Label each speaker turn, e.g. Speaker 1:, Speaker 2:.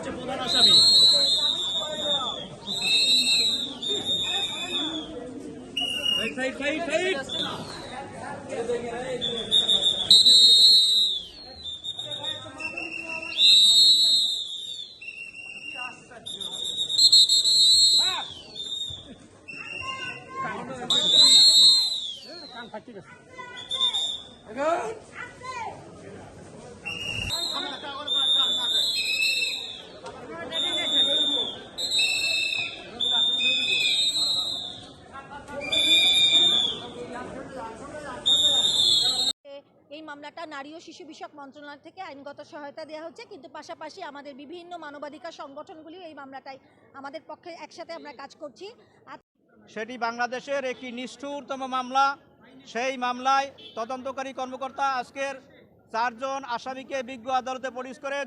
Speaker 1: হচ্ছে প্রধান আসামি।
Speaker 2: এই মামলাটা নারী ও শিশু বিষয়ক মন্ত্রণালয় থেকে আইনগত সহায়তা দেওয়া হচ্ছে, কিন্তু পাশাপাশি আমাদের বিভিন্ন মানবাধিকার সংগঠনগুলি এই মামলাটাই আমাদের পক্ষে একসাথে আমরা কাজ করছি।
Speaker 3: সেটি বাংলাদেশের একটি নিষ্ঠুরতম মামলা। সেই মামলায় তদন্তকারী কর্মকর্তা আজকের 4 জন আসামিকে বিজ্ঞ আদালতে প্রডিউস করে